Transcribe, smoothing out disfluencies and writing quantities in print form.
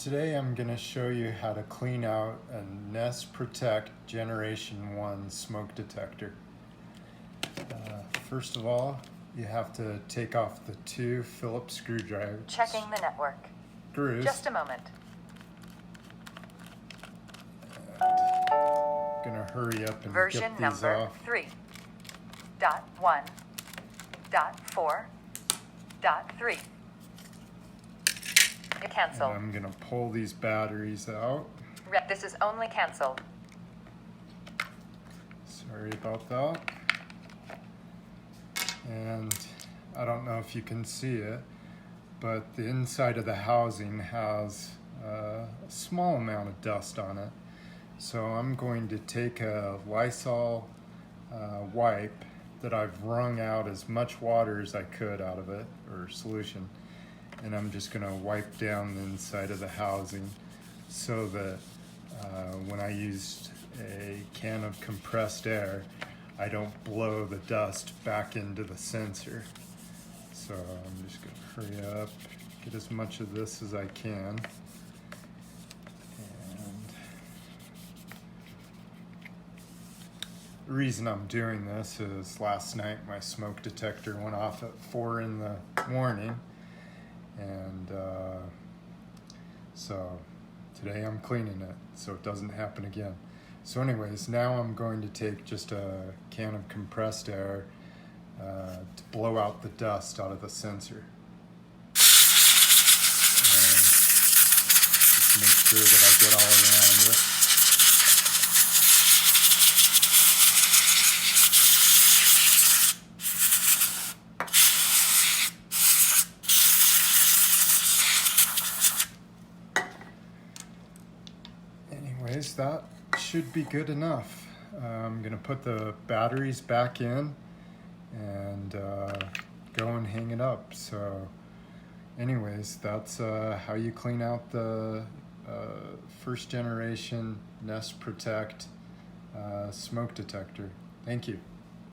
Today I'm going to show you how to clean out a Nest Protect Generation 1 smoke detector. First of all, you have to take off the two Phillips screwdrivers. Checking the network. Screws. Just a moment. Going to hurry up and Version get these number off. 3.1.4.3. Cancel. And I'm going to pull these batteries out. This is only canceled. Sorry about that. And I don't know if you can see it, but the inside of the housing has a small amount of dust on it. So I'm going to take a Lysol wipe that I've wrung out as much water as I could out of it, or solution, and I'm just going to wipe down the inside of the housing so that when I used a can of compressed air, I don't blow the dust back into the sensor. So I'm just going to hurry up, get as much of this as I can. The reason I'm doing this is last night my smoke detector went off at 4 in the morning, and so today I'm cleaning it so it doesn't happen again. So anyways, now I'm going to take just a can of compressed air to blow out the dust out of the sensor. And just make sure that I get all around it. Anyways, that should be good enough. I'm going to put the batteries back in and go and hang it up. So anyways, that's how you clean out the first generation Nest Protect smoke detector. Thank you.